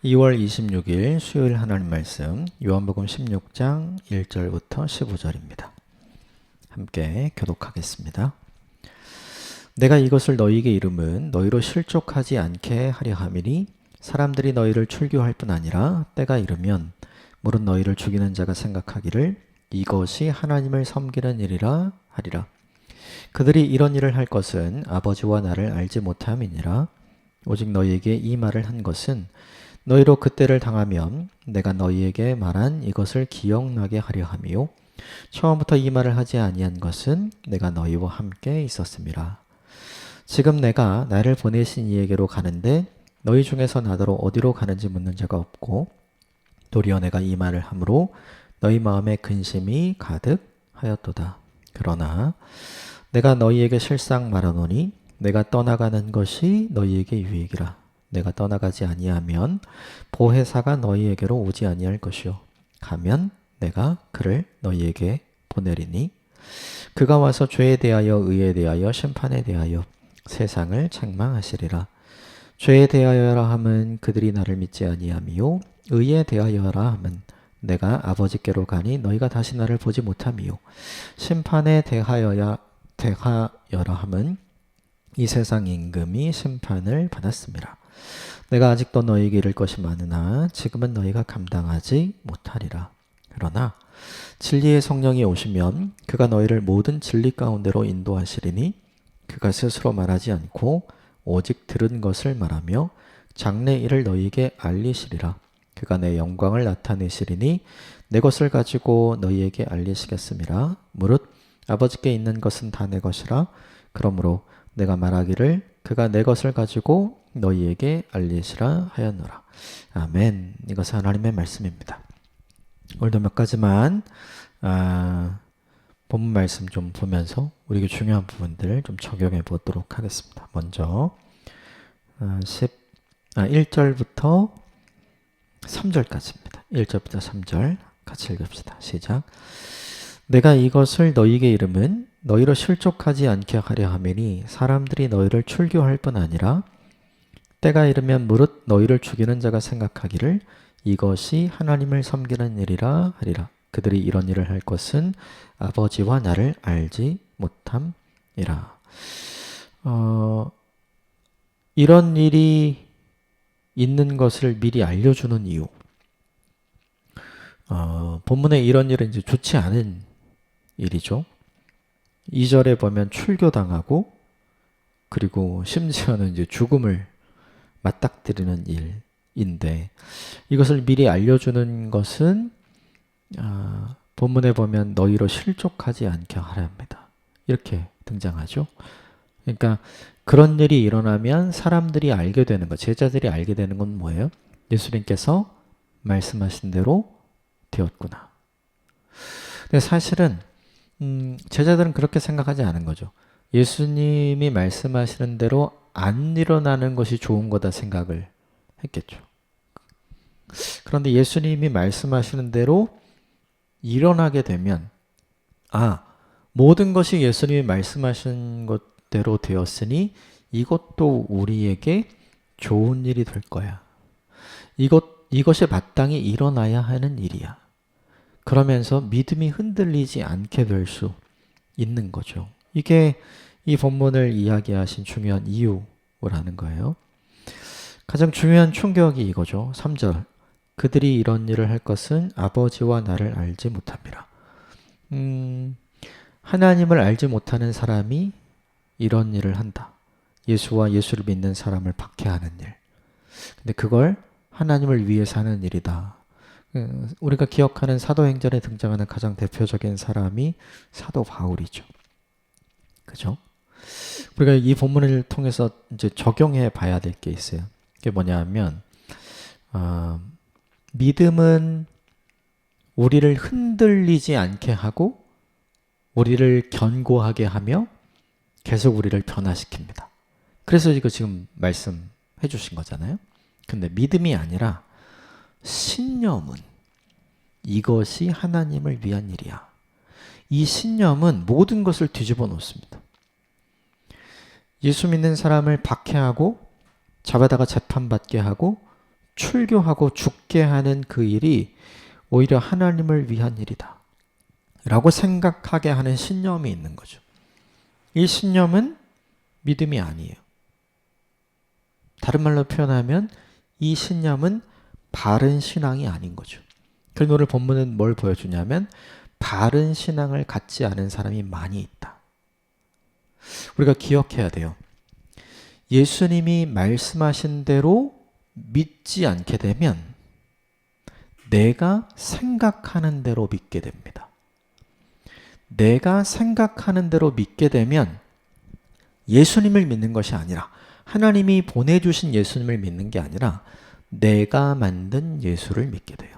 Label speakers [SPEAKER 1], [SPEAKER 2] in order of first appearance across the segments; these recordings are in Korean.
[SPEAKER 1] 2월 26일 수요일 하나님 말씀 요한복음 16장 1절부터 15절입니다. 함께 교독하겠습니다. 내가 이것을 너희에게 이름은 너희로 실족하지 않게 하려 함이니 사람들이 너희를 출교할 뿐 아니라 때가 이르면 무릇 너희를 죽이는 자가 생각하기를 이것이 하나님을 섬기는 일이라 하리라. 그들이 이런 일을 할 것은 아버지와 나를 알지 못함이니라. 오직 너희에게 이 말을 한 것은 너희로 그때를 당하면 내가 너희에게 말한 이것을 기억나게 하려 함이요 처음부터 이 말을 하지 아니한 것은 내가 너희와 함께 있었음이라. 지금 내가 나를 보내신 이에게로 가는데 너희 중에서 나더러 어디로 가는지 묻는 자가 없고 도리어 내가 이 말을 함으로 너희 마음에 근심이 가득하였도다. 그러나 내가 너희에게 실상 말하노니 내가 떠나가는 것이 너희에게 유익이라. 내가 떠나가지 아니하면 보혜사가 너희에게로 오지 아니할 것이요 가면 내가 그를 너희에게 보내리니 그가 와서 죄에 대하여 의에 대하여 심판에 대하여 세상을 책망하시리라. 죄에 대하여라 함은 그들이 나를 믿지 아니함이요 의에 대하여라 함은 내가 아버지께로 가니 너희가 다시 나를 보지 못함이요 심판에 대하여라 함은 이 세상 임금이 심판을 받았음이라. 내가 아직도 너희에게 이를 것이 많으나 지금은 너희가 감당하지 못하리라. 그러나 진리의 성령이 오시면 그가 너희를 모든 진리 가운데로 인도하시리니 그가 스스로 말하지 않고 오직 들은 것을 말하며 장래 일을 너희에게 알리시리라. 그가 내 영광을 나타내시리니 내 것을 가지고 너희에게 알리시겠음이라. 무릇 아버지께 있는 것은 다 내 것이라. 그러므로 내가 말하기를 그가 내 것을 가지고 너희에게 알리시라 하였노라. 아멘. 이것은 하나님의 말씀입니다. 오늘도 몇 가지만 본문 말씀 좀 보면서 우리에게 중요한 부분들을 좀 적용해 보도록 하겠습니다. 먼저 1절부터 3절까지입니다. 1절부터 3절 같이 읽읍시다. 시작. 내가 이것을 너희에게 이름은 너희로 실족하지 않게 하려 함이니 사람들이 너희를 출교할 뿐 아니라 때가 이르면 무릇 너희를 죽이는 자가 생각하기를 이것이 하나님을 섬기는 일이라 하리라. 그들이 이런 일을 할 것은 아버지와 나를 알지 못함이라. 이런 일이 있는 것을 미리 알려주는 이유. 본문에 이런 일은 이제 좋지 않은 일이죠. 2절에 보면 출교당하고 그리고 심지어는 이제 죽음을 맞닥뜨리는 일인데 이것을 미리 알려주는 것은 본문에 보면 너희로 실족하지 않게 하려 합니다. 이렇게 등장하죠. 그러니까 그런 일이 일어나면 사람들이 알게 되는 것, 제자들이 알게 되는 건 뭐예요? 예수님께서 말씀하신 대로 되었구나. 근데 사실은 제자들은 그렇게 생각하지 않은 거죠. 예수님이 말씀하시는 대로 안 일어나는 것이 좋은 거다 생각을 했겠죠. 그런데 예수님이 말씀하시는 대로 일어나게 되면 모든 것이 예수님이 말씀하신 것대로 되었으니 이것도 우리에게 좋은 일이 될 거야. 이것이 마땅히 일어나야 하는 일이야. 그러면서 믿음이 흔들리지 않게 될 수 있는 거죠. 이게 이 본문을 이야기하신 중요한 이유라는 거예요. 가장 중요한 충격이 이거죠. 3절. 그들이 이런 일을 할 것은 아버지와 나를 알지 못함이라. 하나님을 알지 못하는 사람이 이런 일을 한다. 예수와 예수를 믿는 사람을 박해하는 일. 근데 그걸 하나님을 위해서 하는 일이다. 우리가 기억하는 사도행전에 등장하는 가장 대표적인 사람이 사도 바울이죠. 그죠? 우리가 이 본문을 통해서 이제 적용해 봐야 될 게 있어요. 그게 뭐냐면, 믿음은 우리를 흔들리지 않게 하고, 우리를 견고하게 하며, 계속 우리를 변화시킵니다. 그래서 이거 지금 말씀해 주신 거잖아요. 근데 믿음이 아니라, 신념은 이것이 하나님을 위한 일이야. 이 신념은 모든 것을 뒤집어 놓습니다. 예수 믿는 사람을 박해하고 잡아다가 재판받게 하고 출교하고 죽게 하는 그 일이 오히려 하나님을 위한 일이다 라고 생각하게 하는 신념이 있는 거죠. 이 신념은 믿음이 아니에요. 다른 말로 표현하면 이 신념은 바른 신앙이 아닌 거죠. 그래서 오늘 본문은 뭘 보여주냐면 바른 신앙을 갖지 않은 사람이 많이 있다. 우리가 기억해야 돼요. 예수님이 말씀하신 대로 믿지 않게 되면 내가 생각하는 대로 믿게 됩니다. 내가 생각하는 대로 믿게 되면 예수님을 믿는 것이 아니라 하나님이 보내주신 예수님을 믿는 게 아니라 내가 만든 예수를 믿게 돼요.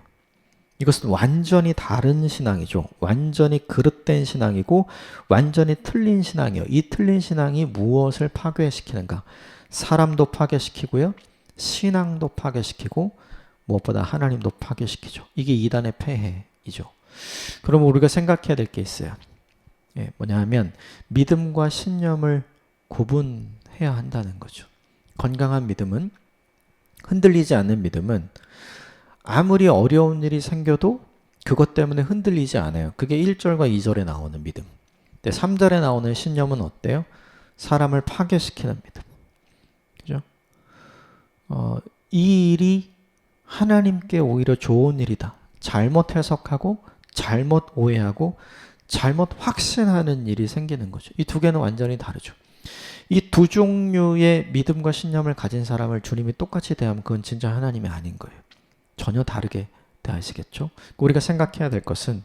[SPEAKER 1] 이것은 완전히 다른 신앙이죠. 완전히 그릇된 신앙이고 완전히 틀린 신앙이에요. 이 틀린 신앙이 무엇을 파괴시키는가? 사람도 파괴시키고요. 신앙도 파괴시키고 무엇보다 하나님도 파괴시키죠. 이게 이단의 폐해이죠. 그럼 우리가 생각해야 될 게 있어요. 뭐냐 하면 믿음과 신념을 구분해야 한다는 거죠. 건강한 믿음은, 흔들리지 않는 믿음은 아무리 어려운 일이 생겨도 그것 때문에 흔들리지 않아요. 그게 1절과 2절에 나오는 믿음. 근데 3절에 나오는 신념은 어때요? 사람을 파괴시키는 믿음. 그죠? 이 일이 하나님께 오히려 좋은 일이다. 잘못 해석하고 잘못 오해하고 잘못 확신하는 일이 생기는 거죠. 이 두 개는 완전히 다르죠. 이 두 종류의 믿음과 신념을 가진 사람을 주님이 똑같이 대하면 그건 진짜 하나님이 아닌 거예요. 전혀 다르게 대하시겠죠. 우리가 생각해야 될 것은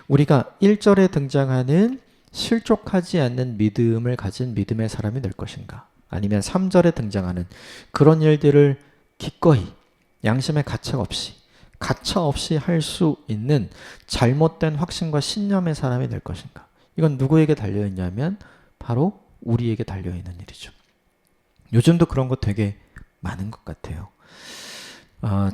[SPEAKER 1] 우리가 1절에 등장하는 실족하지 않는 믿음을 가진 믿음의 사람이 될 것인가, 아니면 3절에 등장하는 그런 일들을 기꺼이 양심의 가책 없이 할 수 있는 잘못된 확신과 신념의 사람이 될 것인가. 이건 누구에게 달려있냐면 바로 우리에게 달려있는 일이죠. 요즘도 그런 거 되게 많은 것 같아요.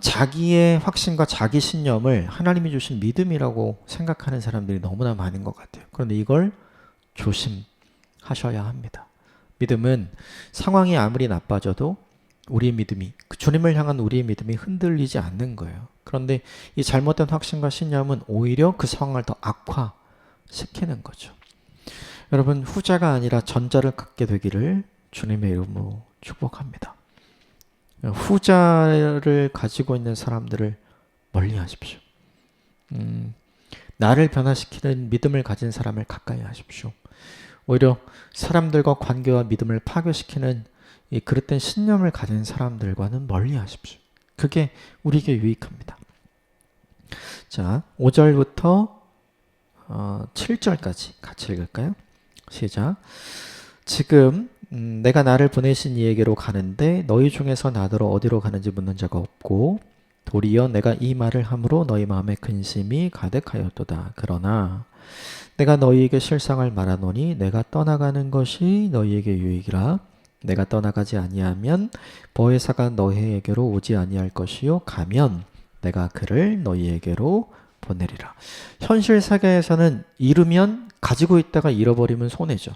[SPEAKER 1] 자기의 확신과 자기 신념을 하나님이 주신 믿음이라고 생각하는 사람들이 너무나 많은 것 같아요. 그런데 이걸 조심하셔야 합니다. 믿음은 상황이 아무리 나빠져도 우리의 믿음이, 그 주님을 향한 우리의 믿음이 흔들리지 않는 거예요. 그런데 이 잘못된 확신과 신념은 오히려 그 상황을 더 악화시키는 거죠. 여러분, 후자가 아니라 전자를 갖게 되기를 주님의 이름으로 축복합니다. 후자를 가지고 있는 사람들을 멀리 하십시오. 나를 변화시키는 믿음을 가진 사람을 가까이 하십시오. 오히려 사람들과 관계와 믿음을 파괴시키는 이 그릇된 신념을 가진 사람들과는 멀리 하십시오. 그게 우리에게 유익합니다. 자, 5절부터 7절까지 같이 읽을까요? 시작. 지금 내가 나를 보내신 이에게로 가는데 너희 중에서 나더러 어디로 가는지 묻는 자가 없고 도리어 내가 이 말을 함으로 너희 마음에 근심이 가득하였도다. 그러나 내가 너희에게 실상을 말하노니 내가 떠나가는 것이 너희에게 유익이라. 내가 떠나가지 아니하면 보혜사가 너희에게로 오지 아니할 것이요 가면 내가 그를 너희에게로 보내리라. 현실 세계에서는 잃으면 가지고 있다가 잃어버리면 손해죠.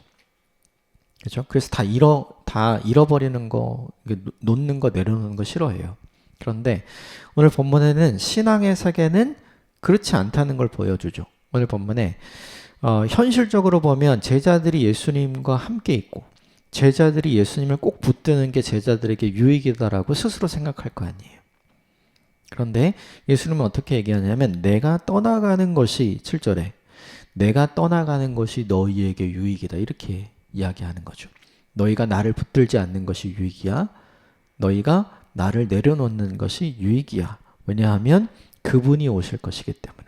[SPEAKER 1] 그렇죠? 그래서 다 잃어버리는 거, 놓는 거, 내려놓는 거 싫어해요. 그런데 오늘 본문에는 신앙의 세계는 그렇지 않다는 걸 보여주죠. 오늘 본문에 현실적으로 보면 제자들이 예수님과 함께 있고 제자들이 예수님을 꼭 붙드는 게 제자들에게 유익이다라고 스스로 생각할 거 아니에요. 그런데 예수님은 어떻게 얘기하냐면 내가 떠나가는 것이 7절에 내가 떠나가는 것이 너희에게 유익이다 이렇게 이야기하는 거죠. 너희가 나를 붙들지 않는 것이 유익이야. 너희가 나를 내려놓는 것이 유익이야. 왜냐하면 그분이 오실 것이기 때문에.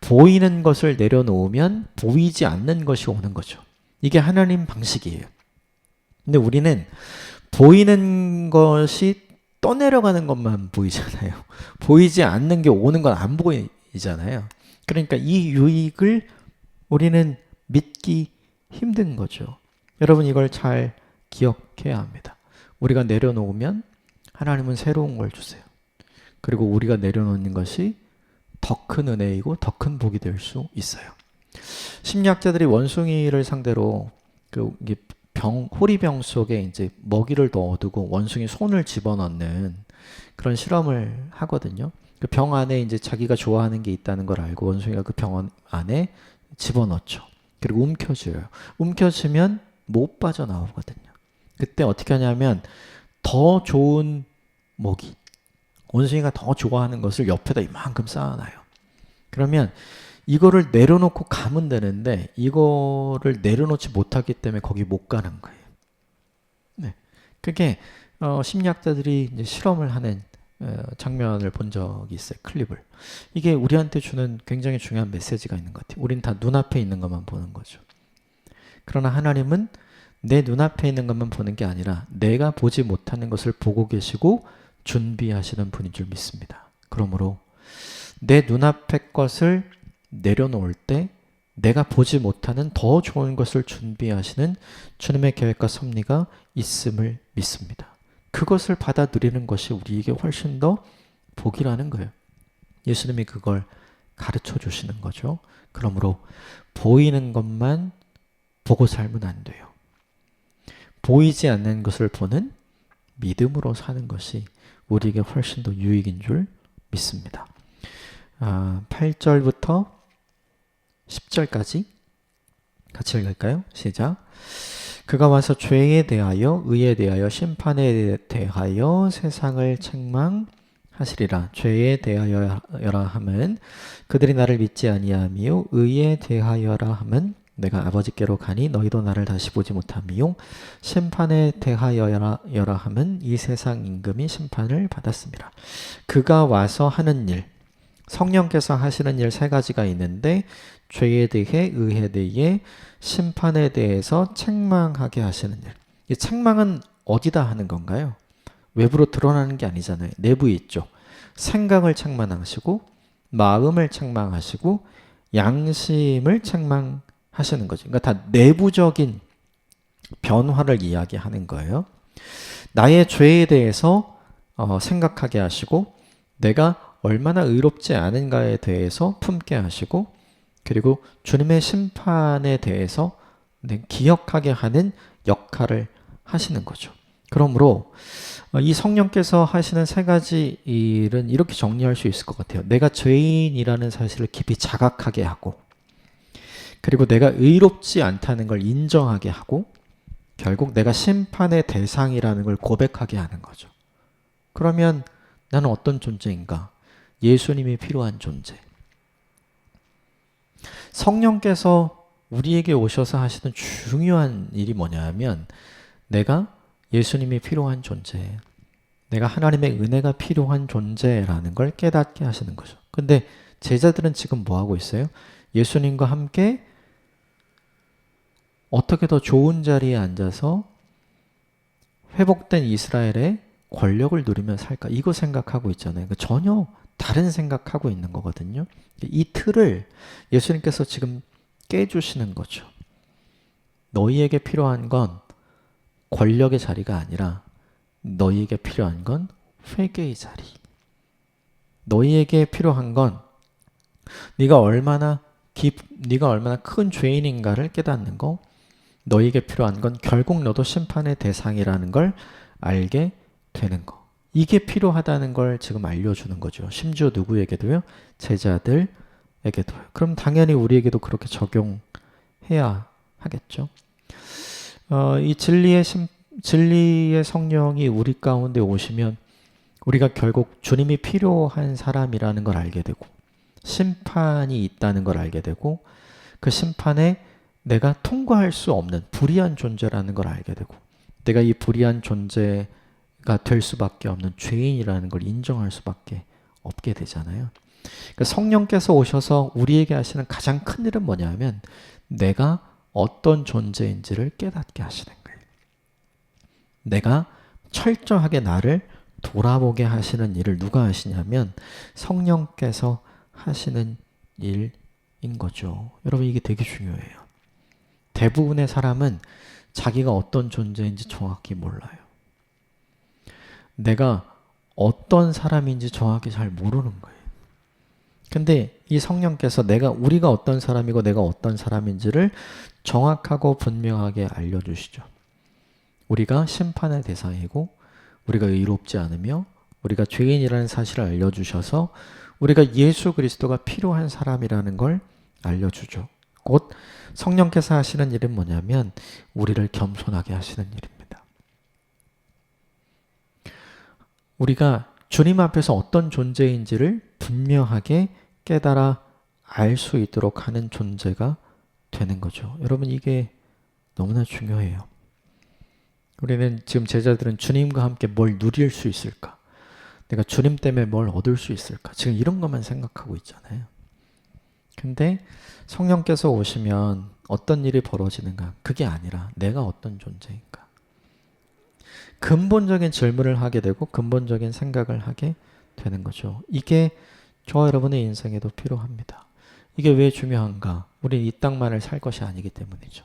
[SPEAKER 1] 보이는 것을 내려놓으면 보이지 않는 것이 오는 거죠. 이게 하나님 방식이에요. 근데 우리는 보이는 것이 떠내려가는 것만 보이잖아요. 보이지 않는 게 오는 건 안 보이잖아요. 그러니까 이 유익을 우리는 믿기 힘든 거죠. 여러분 이걸 잘 기억해야 합니다. 우리가 내려놓으면 하나님은 새로운 걸 주세요. 그리고 우리가 내려놓는 것이 더 큰 은혜이고 더 큰 복이 될 수 있어요. 심리학자들이 원숭이를 상대로 호리병 속에 이제 먹이를 넣어두고 원숭이 손을 집어넣는 그런 실험을 하거든요. 그 병 안에 이제 자기가 좋아하는 게 있다는 걸 알고 원숭이가 그 병 안에 집어넣죠. 그리고 움켜쥐어요. 움켜쥐면 못 빠져나오거든요. 그때 어떻게 하냐면 더 좋은 먹이, 원숭이가 더 좋아하는 것을 옆에다 이만큼 쌓아놔요. 그러면 이거를 내려놓고 가면 되는데 이거를 내려놓지 못하기 때문에 거기 못 가는 거예요. 네. 그게 심리학자들이 이제 실험을 하는 장면을 본 적이 있어요. 클립을. 이게 우리한테 주는 굉장히 중요한 메시지가 있는 것 같아요. 우린 다 눈앞에 있는 것만 보는 거죠. 그러나 하나님은 내 눈앞에 있는 것만 보는 게 아니라 내가 보지 못하는 것을 보고 계시고 준비하시는 분인 줄 믿습니다. 그러므로 내 눈앞의 것을 내려놓을 때 내가 보지 못하는 더 좋은 것을 준비하시는 주님의 계획과 섭리가 있음을 믿습니다. 그것을 받아들이는 것이 우리에게 훨씬 더 복이라는 거예요. 예수님이 그걸 가르쳐 주시는 거죠. 그러므로 보이는 것만 보고 살면 안 돼요. 보이지 않는 것을 보는 믿음으로 사는 것이 우리에게 훨씬 더 유익인 줄 믿습니다. 8절부터 10절까지 같이 읽을까요? 시작. 그가 와서 죄에 대하여 의에 대하여 심판에 대하여 세상을 책망하시리라. 죄에 대하여라 함은 그들이 나를 믿지 아니하며 의에 대하여라 함은 내가 아버지께로 가니 너희도 나를 다시 보지 못하미요. 심판에 대하여라 함은 이 세상 임금이 심판을 받았습니다. 그가 와서 하는 일, 성령께서 하시는 일 세 가지가 있는데 죄에 대해, 의에 대해, 심판에 대해서 책망하게 하시는 일. 이 책망은 어디다 하는 건가요? 외부로 드러나는 게 아니잖아요. 내부에 있죠. 생각을 책망하시고 마음을 책망하시고 양심을 책망하시는 거죠. 그러니까 다 내부적인 변화를 이야기하는 거예요. 나의 죄에 대해서 생각하게 하시고 내가 얼마나 의롭지 않은가에 대해서 품게 하시고 그리고 주님의 심판에 대해서 기억하게 하는 역할을 하시는 거죠. 그러므로 이 성령께서 하시는 세 가지 일은 이렇게 정리할 수 있을 것 같아요. 내가 죄인이라는 사실을 깊이 자각하게 하고 그리고 내가 의롭지 않다는 걸 인정하게 하고 결국 내가 심판의 대상이라는 걸 고백하게 하는 거죠. 그러면 나는 어떤 존재인가? 예수님이 필요한 존재. 성령께서 우리에게 오셔서 하시는 중요한 일이 뭐냐면 내가 예수님이 필요한 존재, 내가 하나님의 은혜가 필요한 존재라는 걸 깨닫게 하시는 거죠. 근데 제자들은 지금 뭐 하고 있어요? 예수님과 함께 어떻게 더 좋은 자리에 앉아서 회복된 이스라엘의 권력을 누리며 살까? 이거 생각하고 있잖아요. 전혀 다른 생각하고 있는 거거든요. 이 틀을 예수님께서 지금 깨주시는 거죠. 너희에게 필요한 건 권력의 자리가 아니라 너희에게 필요한 건 회개의 자리. 너희에게 필요한 건 네가 얼마나 큰 죄인인가를 깨닫는 거. 너희에게 필요한 건 결국 너도 심판의 대상이라는 걸 알게 되는 거. 이게 필요하다는 걸 지금 알려주는 거죠. 심지어 누구에게도요? 제자들에게도요. 그럼 당연히 우리에게도 그렇게 적용해야 하겠죠. 이 진리의 성령이 우리 가운데 오시면 우리가 결국 주님이 필요한 사람이라는 걸 알게 되고 심판이 있다는 걸 알게 되고 그 심판에 내가 통과할 수 없는 불의한 존재라는 걸 알게 되고 내가 이 불의한 존재가 될 수밖에 없는 죄인이라는 걸 인정할 수밖에 없게 되잖아요. 그러니까 성령께서 오셔서 우리에게 하시는 가장 큰 일은 뭐냐면 내가 어떤 존재인지를 깨닫게 하시는 거예요. 내가 철저하게 나를 돌아보게 하시는 일을 누가 하시냐면 성령께서 하시는 일인 거죠. 여러분 이게 되게 중요해요. 대부분의 사람은 자기가 어떤 존재인지 정확히 몰라요. 내가 어떤 사람인지 정확히 잘 모르는 거예요. 근데 이 성령께서 우리가 어떤 사람이고 내가 어떤 사람인지를 정확하고 분명하게 알려주시죠. 우리가 심판의 대상이고 우리가 의롭지 않으며 우리가 죄인이라는 사실을 알려주셔서 우리가 예수 그리스도가 필요한 사람이라는 걸 알려주죠. 곧 성령께서 하시는 일은 뭐냐면 우리를 겸손하게 하시는 일입니다. 우리가 주님 앞에서 어떤 존재인지를 분명하게 깨달아 알 수 있도록 하는 존재가 되는 거죠. 여러분, 이게 너무나 중요해요. 우리는 지금 제자들은 주님과 함께 뭘 누릴 수 있을까? 내가 주님 때문에 뭘 얻을 수 있을까? 지금 이런 것만 생각하고 있잖아요. 근데 성령께서 오시면 어떤 일이 벌어지는가? 그게 아니라 내가 어떤 존재인가? 근본적인 질문을 하게 되고 근본적인 생각을 하게 되는 거죠. 이게 저와 여러분의 인생에도 필요합니다. 이게 왜 중요한가? 우리는 이 땅만을 살 것이 아니기 때문이죠.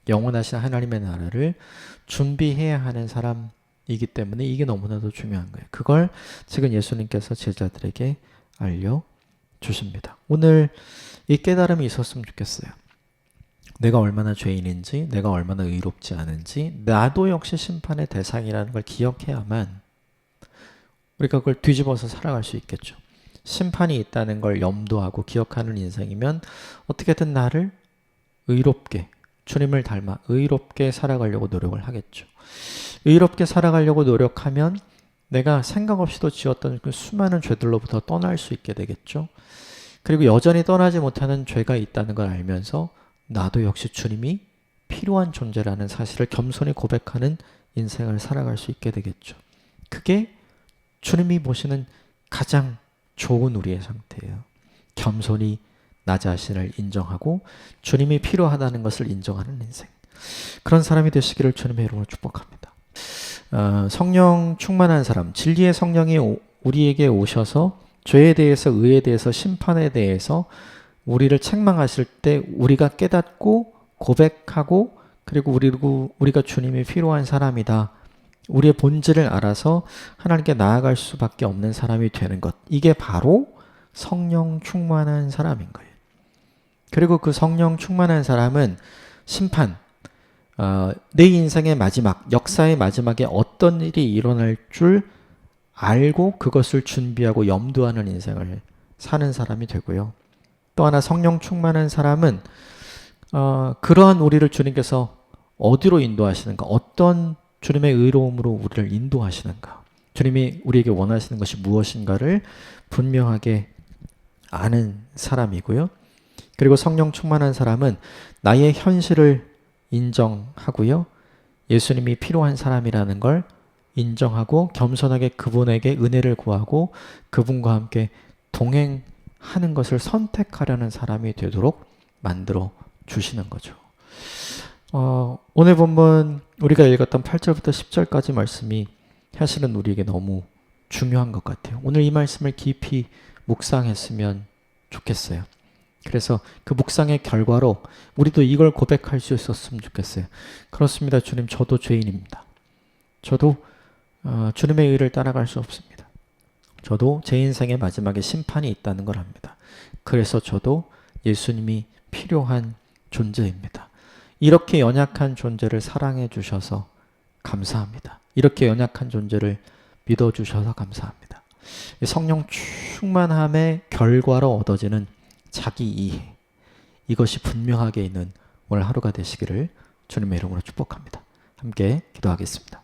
[SPEAKER 1] 영원하신 하나님의 나라를 준비해야 하는 사람이기 때문에 이게 너무나도 중요한 거예요. 그걸 지금 예수님께서 제자들에게 알려주십니다. 오늘 이 깨달음이 있었으면 좋겠어요. 내가 얼마나 죄인인지, 내가 얼마나 의롭지 않은지, 나도 역시 심판의 대상이라는 걸 기억해야만 우리가 그걸 뒤집어서 살아갈 수 있겠죠. 심판이 있다는 걸 염두하고 기억하는 인생이면 어떻게든 나를 의롭게, 주님을 닮아 의롭게 살아가려고 노력을 하겠죠. 의롭게 살아가려고 노력하면 내가 생각 없이도 지었던 그 수많은 죄들로부터 떠날 수 있게 되겠죠. 그리고 여전히 떠나지 못하는 죄가 있다는 걸 알면서 나도 역시 주님이 필요한 존재라는 사실을 겸손히 고백하는 인생을 살아갈 수 있게 되겠죠. 그게 주님이 보시는 가장 좋은 우리의 상태예요. 겸손히 나 자신을 인정하고 주님이 필요하다는 것을 인정하는 인생. 그런 사람이 되시기를 주님의 이름으로 축복합니다. 성령 충만한 사람, 진리의 성령이 우리에게 오셔서 죄에 대해서, 의에 대해서, 심판에 대해서 우리를 책망하실 때 우리가 깨닫고 고백하고 그리고 우리가 주님이 필요한 사람이다. 우리의 본질을 알아서 하나님께 나아갈 수밖에 없는 사람이 되는 것. 이게 바로 성령 충만한 사람인 거예요. 그리고 그 성령 충만한 사람은 심판, 내 인생의 마지막, 역사의 마지막에 어떤 일이 일어날 줄 알고 그것을 준비하고 염두하는 인생을 사는 사람이 되고요. 또 하나 성령 충만한 사람은 그러한 우리를 주님께서 어디로 인도하시는가? 어떤 주님의 의로움으로 우리를 인도하시는가? 주님이 우리에게 원하시는 것이 무엇인가를 분명하게 아는 사람이고요. 그리고 성령 충만한 사람은 나의 현실을 인정하고요. 예수님이 필요한 사람이라는 걸 인정하고 겸손하게 그분에게 은혜를 구하고 그분과 함께 동행하는 것을 선택하려는 사람이 되도록 만들어 주시는 거죠. 오늘 본문 우리가 읽었던 8절부터 10절까지 말씀이 사실은 우리에게 너무 중요한 것 같아요. 오늘 이 말씀을 깊이 묵상했으면 좋겠어요. 그래서 그 묵상의 결과로 우리도 이걸 고백할 수 있었으면 좋겠어요. 그렇습니다. 주님, 저도 죄인입니다. 저도 주님의 의를 따라갈 수 없습니다. 저도 제 인생의 마지막에 심판이 있다는 걸 압니다. 그래서 저도 예수님이 필요한 존재입니다. 이렇게 연약한 존재를 사랑해 주셔서 감사합니다. 이렇게 연약한 존재를 믿어 주셔서 감사합니다. 성령 충만함의 결과로 얻어지는 자기 이해, 이것이 분명하게 있는 오늘 하루가 되시기를 주님의 이름으로 축복합니다. 함께 기도하겠습니다.